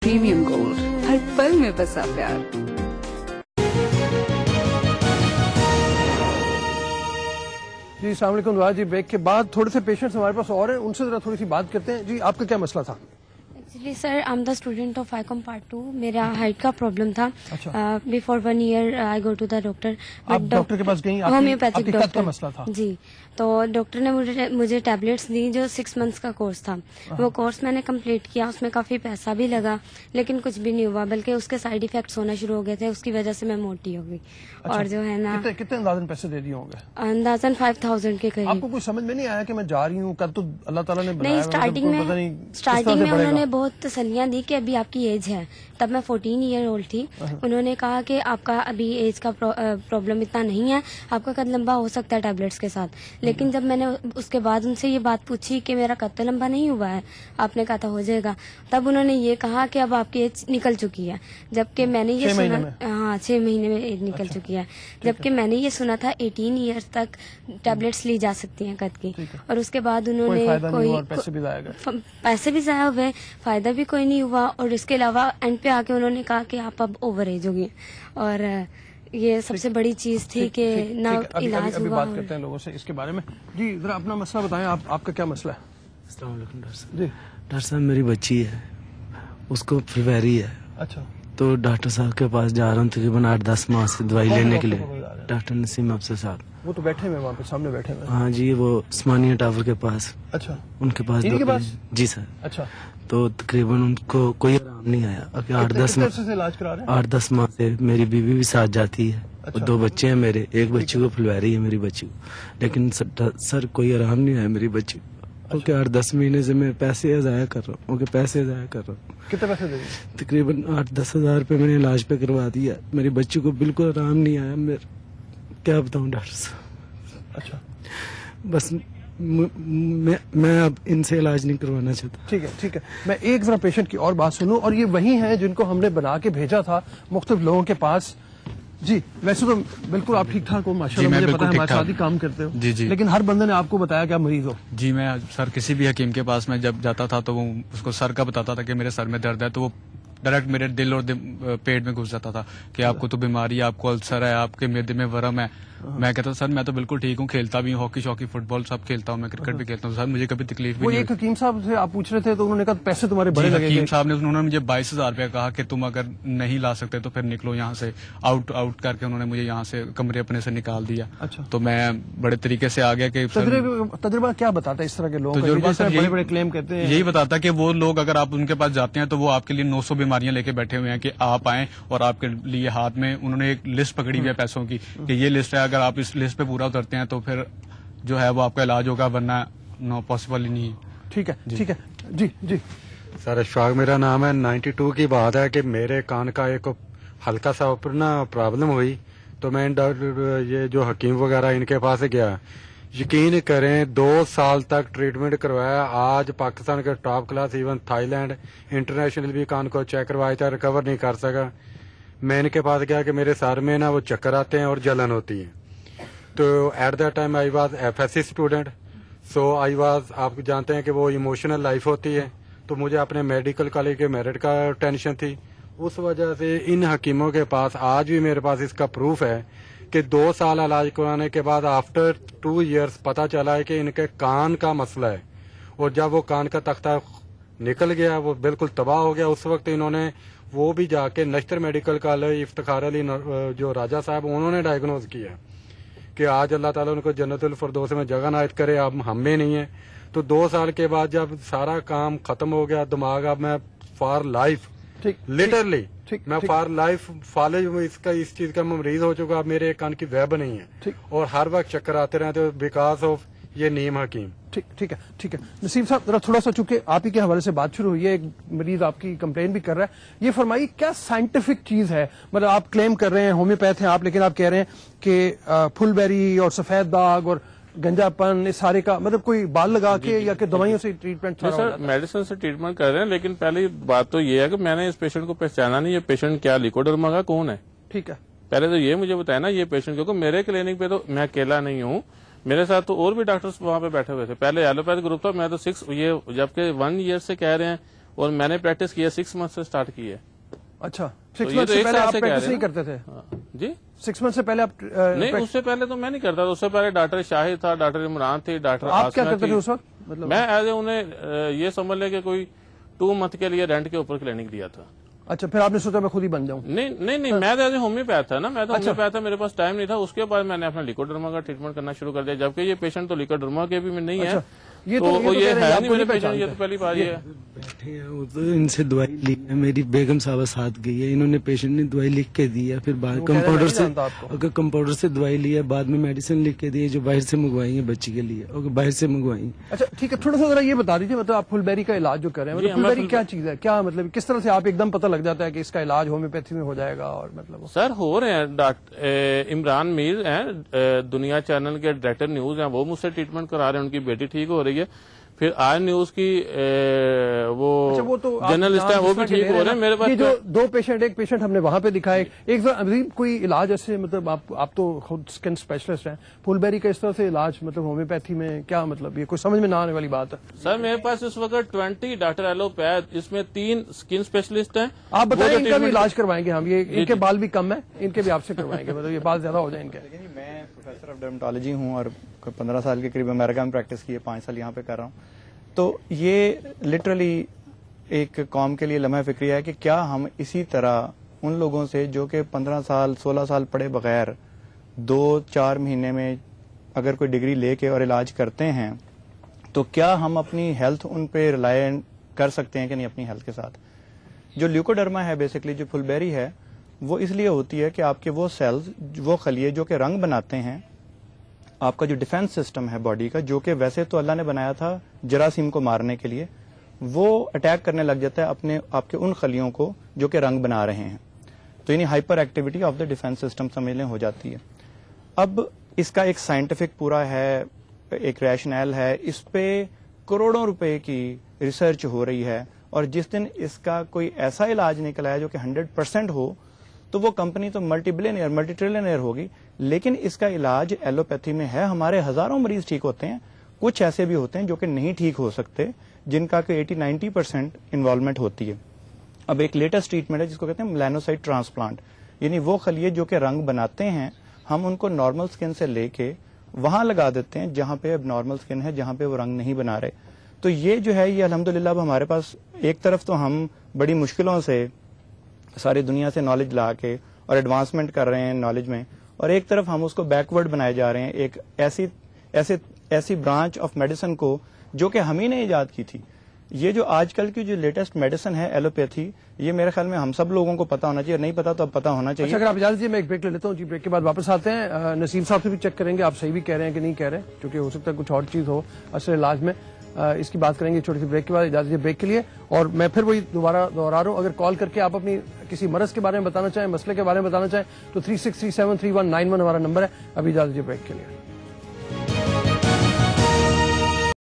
Premium gold, हर पल में बसा प्यार। जी अस्सलाम वालेकुम दुआ जी। ब्रेक के बाद थोड़े से पेशेंट्स हमारे पास और हैं, उनसे जरा थोड़ी सी बात करते हैं। जी आपका क्या मसला था? Actually sir I am the student of I Com part 2। मेरा हाइट का प्रॉब्लम था। अच्छा। Before 1 year I go to the doctor. आप डॉक्टर के पास गई? होम्योपैथिक डॉक्टर का मसला था? जी, तो डॉक्टर ने मुझे टैबलेट्स दी जो 6 मंथ्स का कोर्स था। वो कोर्स मैंने कंप्लीट किया, उसमें काफी पैसा भी लगा, लेकिन कुछ भी नहीं हुआ, बल्कि उसके साइड इफेक्ट्स होना शुरू हो गए थे। उसकी वजह से मैं मोटी हो गई। अच्छा। और जो है ना, कितने अंदाजन पैसे दे दिए होंगे? अंदाजन 5000 के करीब। आपको कुछ समझ में नहीं आया कि मैं जा रही हूँ, कल तो अल्लाह ताला ने बनाया? नहीं, स्टार्टिंग में उन्होंने बहुत तसल्लियां दी कि अभी आपकी एज है। तब मैं 14 ईयर ओल्ड थी। उन्होंने कहा कि आपका अभी एज का प्रॉब्लम इतना नहीं है, आपका कद लंबा हो सकता है टैबलेट्स के साथ। लेकिन जब मैंने उसके बाद उनसे ये बात पूछी कि मेरा कद तो लंबा नहीं हुआ है, आपने कहा था हो जाएगा, तब उन्होंने ये कहा कि अब आपकी एज निकल चुकी है। जबकि मैंने ये सुना, हाँ 6 महीने में एज निकल चुकी है। जबकि मैंने ये सुना था 18 ईयर्स तक टैबलेट्स ली जा सकती हैं कद की। और उसके बाद उन्होंने पैसे भी जाया हुए, फायदा भी कोई नहीं हुआ। और इसके अलावा एंड पे आके उन्होंने कहा कि आप अब ओवर एज होगी। और ये सबसे बड़ी चीज थी कि ना इलाज अभी हुआ। बात करते हैं लोगों से इसके बारे में। जी जरा अपना मसला बताएं, आपका क्या मसला है? अस्सलाम वालेकुम डॉक्टर साहब। जी डॉक्टर साहब, मेरी बच्ची है, उसको फीवरी है। अच्छा। तो डॉक्टर साहब के पास जा रहा हूँ तकरीबन 8-10 माह से दवाई लेने के लिए। डॉक्टर नसीम अफसर साहब। वो तो बैठे हुए वहाँ पे, सामने बैठे हुए। हाँ जी, वो उस्मानिया टावर के पास। अच्छा। उनके पास इनके पास? जी सर। अच्छा। तो तकरीबन उनको कोई आराम नहीं आया। अभी 8-10 माह से मेरी बीवी भी साथ जाती है। अच्छा। 2 बच्चे हैं मेरे, एक बच्ची को फुलवारी है मेरी बच्ची को, लेकिन सर कोई आराम नहीं आया मेरी बच्ची को। क्योंकि 8-10 महीने से मैं पैसे ज़ाया कर रहा हूँ। कितने पैसे दे? तकरीबन 8-10 हजार रुपये मैंने इलाज पे करवा दिया। मेरी बच्ची को बिल्कुल आराम नहीं आया। मैं क्या बताऊँ डॉक्टर साहब। अच्छा। बस मैं अब इनसे इलाज नहीं करवाना चाहता। ठीक है। मैं एक जरा पेशेंट की और बात सुनूं, और ये वही हैं जिनको हमने बना के भेजा था मुख्तलिफ लोगों के पास। जी वैसे तो बिल्कुल आप ठीक ठाक हो माशाल्लाह, मुझे पता है हमारे साथ ही काम करते हो। जी। लेकिन हर बंदे ने आपको बताया कि आप मरीज हो। जी मैं सर किसी भी हकीम के पास मैं जब जाता था तो वो उसको सर का बताता था कि मेरे सर में दर्द है, तो वो डायरेक्ट मेरे दिल और पेट में घुस जाता था कि आपको तो बीमारी है, आपको अल्सर है, आपके मेदे में वरम है। मैं कहता सर मैं तो बिल्कुल ठीक हूँ, खेलता भी हूँ, हॉकी शॉकी फुटबॉल सब खेलता हूँ, मैं क्रिकेट भी खेलता हूँ, सर मुझे कभी तकलीफ भी नहीं। एक हकीम साहब से आप पूछ रहे थे तो उन्होंने कहा पैसे तुम्हारे बड़े लगेंगे। हकीम साहब ने उन्होंने मुझे 22,000 रुपया कहा कि तुम अगर नहीं ला सकते तो फिर निकलो यहाँ से। आउट करके उन्होंने मुझे यहाँ से कमरे अपने से निकाल दिया। अच्छा। तो मैं बड़े तरीके से आ गया कि तजुर्बा क्या बताता है इस तरह के लोग? बड़े क्लेम करते हैं, यही बताता है कि वो लोग अगर आप उनके पास जाते हैं तो वो आपके लिए 900 बीमारियां लेके बैठे हुए हैं कि आप आए, और आपके लिए हाथ में उन्होंने एक लिस्ट पकड़ी हुई है पैसों की कि ये लिस्ट है, अगर आप इस लिस्ट पे पूरा उतरते हैं तो फिर जो है वो आपका इलाज होगा, वरना नो पॉसिबल ही नहीं है। ठीक है। जी सर अशफाक मेरा नाम है। 92 की बात है कि मेरे कान का एक हल्का सा ऊपर ना प्रॉब्लम हुई, तो मैं ये जो हकीम वगैरह इनके पास गया। यकीन करें 2 साल तक ट्रीटमेंट करवाया। आज पाकिस्तान के top class even Thailand international भी कान को चेक करवाया था, रिकवर नहीं कर सका। मैं इनके पास गया कि मेरे सर में ना वो चक्कर आते हैं और जलन होती है। तो at that time I was FSC student, so I was, आप जानते हैं कि वो इमोशनल लाइफ होती है, तो मुझे अपने मेडिकल कॉलेज के मेरिट का टेंशन थी। उस वजह से इन हकीमों के पास आज भी मेरे पास इसका प्रूफ है कि 2 साल इलाज कराने के बाद आफ्टर 2 इयर्स पता चला है कि इनके कान का मसला है। और जब वो कान का तख्ता निकल गया, वो बिल्कुल तबाह हो गया, उस वक्त इन्होंने वो भी जाके नश्तर मेडिकल कॉलेज इफ्तिखार अली जो राजा साहब, उन्होंने डायग्नोज किया कि आज अल्लाह ताला उनको जन्नतुल फिरदौस में जगह नायत करे, अब हम में नहीं है। तो 2 साल के बाद जब सारा काम खत्म हो गया, दिमाग अब मैं फॉर लाइफ लिटरली मैं फॉर लाइफ फॉलेज इसका इस चीज का मरीज हो चुका। अब मेरे कान की वेब नहीं है और हर वक्त चक्कर आते रहते बिकॉज ऑफ ये नीम हकीम। ठीक है। नसीम साहब जरा थोड़ा सा, चूंकि आप ही के हवाले से बात शुरू हुई है, एक मरीज आपकी कंप्लेन भी कर रहा है, ये फरमाइए क्या साइंटिफिक चीज है? मतलब आप क्लेम कर रहे हैं होम्योपैथ हैं आप, लेकिन आप कह रहे हैं कि फुलबेरी और सफेद दाग और गंजापन इस सारे का मतलब कोई बाल लगा के या कि दवाइयों से ट्रीटमेंट? सर मेडिसिन से ट्रीटमेंट कर रहे हैं, लेकिन पहली बात तो ये है कि मैंने इस पेशेंट को पहचाना नहीं, ये पेशेंट क्या लिकोडर्मा का कौन है। ठीक है, पहले तो ये मुझे बताया ना ये पेशेंट, क्योंकि मेरे क्लिनिक पे तो मैं अकेला नहीं हूँ, मेरे साथ तो और भी डॉक्टर्स वहाँ पे बैठे हुए थे। पहले एलोपैथ ग्रुप था, मैं तो 6 ये जबकि 1 ईयर से कह रहे हैं اور میں نے پریکٹس کی ہے 6 منتھ سے اسٹارٹ کی ہے. اچھا تو 6 یہ منتھ تو سے ایک پہلے سال آپ سے کہہ پریکٹس رہے نہیں ہیں. کرتے تھے؟ جی 6 منتھ سے پہلے آپ نہیں، اس سے پہلے تو میں نہیں کرتا تھا. اس سے پہلے ڈاکٹر شاہد تھا، ڈاکٹر عمران تھی، ڈاکٹر آپ کیا آسمہ کرتے تھی. تھے اس وقت؟ مطلب میں ایز اے انہیں یہ سمجھ لے کہ کوئی 2 منتھ کے لیے رینٹ کے اوپر کلینک دیا تھا. اچھا پھر آپ نے سوچا میں خود ہی بن جاؤں؟ نہیں میں تو ایز اے ہومیوپیتھ تھا نا، میں تو ہومیوپیتھ تھا، میرے پاس ٹائم نہیں تھا. اس کے بعد میں نے اپنا لیکوڈرما کا ٹریٹمنٹ کرنا شروع کر دیا، جبکہ یہ پیشنٹ تو لیکوڈرما کے بھی میں نہیں ہے. یہ تو تو یہ کہہ رہے ہیں ہے آپ نہیں کو میرے نہیں پیشنٹ، یہ تو پہلی بار یہ ہے. بیٹھے ہیں وہ تو ان سے دوائی لی ہے، میری بیگم صاحبہ ساتھ گئی ہے، انہوں نے پیشنٹ نے دوائی لکھ کے دی ہے، پھر بعد کمپاؤڈر سے دوائی لی ہے، بعد میں میڈیسن لکھ کے دی ہے جو باہر سے منگوائی ہے بچی کے لیے، باہر سے منگوائی. اچھا ٹھیک ہے، تھوڑا سا ذرا یہ بتا دیجیے مطلب آپ پھول بیری کا علاج جو کر رہے ہیں، مطلب پھول بیری کیا چیز ہے، کیا مطلب کس طرح سے آپ ایک دم پتہ لگ جاتا ہے کہ اس کا علاج ہومیوپیتھی میں ہو جائے گا؟ اور مطلب سر ہو رہے ہیں. ڈاکٹر عمران میر ہیں، دنیا چینل کے ڈائریکٹر نیوز ہیں، وہ مجھ سے ٹریٹمنٹ کرا رہے ہیں، ان کی بیٹی ٹھیک ہو رہی ہے. پھر آئی نیوز کی وہ جرنلسٹ ہیں، وہ بھی ٹھیک ہو رہے ہیں. میرے پاس جو 2 پیشنٹ، ایک پیشنٹ ہم نے وہاں پہ دکھائے، ایک عظیم کوئی علاج ایسے مطلب آپ تو خود اسکن اسپیشلسٹ ہیں، پھول بیری کا اس طرح سے علاج مطلب ہومیوپیتھی میں کیا مطلب یہ کوئی سمجھ میں نہ آنے والی بات ہے؟ سر میرے پاس اس وقت 20 ڈاکٹر ایلوپیتھ، اس میں 3 اسکن اسپیشلسٹ ہیں. آپ بتائیں ان کا بھی علاج کروائیں گے ہم، یہ ان کے بال بھی کم ہیں، ان کے بھی آپ سے کروائیں گے، مطلب یہ بال زیادہ ہو جائیں ان کے. میں پروفیسر آف ڈرمیٹالوجی ہوں اور 15 سال کے قریب امریکہ میں پریکٹس کی ہے، 5 سال یہاں پہ کر رہا ہوں. تو یہ لٹرلی ایک قوم کے لیے لمحہ فکریہ ہے کہ کیا ہم اسی طرح ان لوگوں سے جو کہ 15 سال 16 سال پڑھے بغیر 2-4 مہینے میں اگر کوئی ڈگری لے کے اور علاج کرتے ہیں، تو کیا ہم اپنی ہیلتھ ان پہ ریلائے کر سکتے ہیں کہ نہیں اپنی ہیلتھ کے ساتھ؟ جو لیوکوڈرما ہے بیسکلی جو پھول بیری ہے، وہ اس لیے ہوتی ہے کہ آپ کے وہ سیلز، وہ خلیے جو کہ رنگ بناتے ہیں، آپ کا جو ڈیفنس سسٹم ہے باڈی کا، جو کہ ویسے تو اللہ نے بنایا تھا جراثیم کو مارنے کے لیے، وہ اٹیک کرنے لگ جاتا ہے آپ کے ان خلیوں کو جو کہ رنگ بنا رہے ہیں. تو یعنی hyper activity of the defence system سمجھ لیں ہو جاتی ہے. اب اس کا ایک سائنٹیفک پورا ہے، ایک ریشنل ہے، اس پہ کروڑوں روپے کی ریسرچ ہو رہی ہے، اور جس دن اس کا کوئی ایسا علاج نکل آیا جو کہ 100% ہو، تو وہ کمپنی تو ملٹی بلینئر ملٹی ٹریلینئر ہوگی. لیکن اس کا علاج ایلوپیتھی میں ہے. ہمارے ہزاروں مریض ٹھیک ہوتے ہیں، کچھ ایسے بھی ہوتے ہیں جو کہ نہیں ٹھیک ہو سکتے، جن کا کہ 80-90% انوالومنٹ ہوتی ہے. اب ایک لیٹسٹ ٹریٹمنٹ ہے جس کو کہتے ہیں میلانوسائٹ ٹرانسپلانٹ، یعنی وہ خلیے جو کہ رنگ بناتے ہیں، ہم ان کو نارمل سکن سے لے کے وہاں لگا دیتے ہیں جہاں پہ اب نارمل سکن ہے، جہاں پہ وہ رنگ نہیں بنا رہے. تو یہ جو ہے یہ الحمدللہ اب ہمارے پاس ایک طرف تو ہم بڑی مشکلوں سے ساری دنیا سے نالج لا کے اور ایڈوانسمنٹ کر رہے ہیں نالج میں، اور ایک طرف ہم اس کو بیکورڈ بنائے جا رہے ہیں ایک ایسی برانچ آف میڈیسن کو جو کہ ہم ہی نے ایجاد کی تھی. یہ جو آج کل کی جو لیٹسٹ میڈیسن ہے ایلوپیتھی، یہ میرے خیال میں ہم سب لوگوں کو پتا ہونا چاہیے، نہیں پتا تو اب پتا ہونا چاہیے. اچھا اگر آپ اجازت دیجیے میں ایک بریک لے لیتا ہوں جی، بریک کے بعد واپس آتے ہیں. نسیم صاحب سے بھی چیک کریں گے آپ صحیح بھی کہہ رہے ہیں کہ نہیں کہہ رہے ہیں، کیونکہ ہو سکتا ہے کچھ اور چیز ہو اصل علاج میں. اس کی بات کریں گے چھوٹی سی بریک کے بعد. اجازت دیجیے بریک کے لیے. اور میں پھر وہی دوبارہ دوہرا رہا ہوں، اگر کال کر کے آپ اپنی کسی مرض کے بارے میں بتانا چاہیں، مسئلے کے بارے میں بتانا چاہیں تو 36373191 ہمارا نمبر ہے. ابھی اجازت دیجیے بریک کے لیے.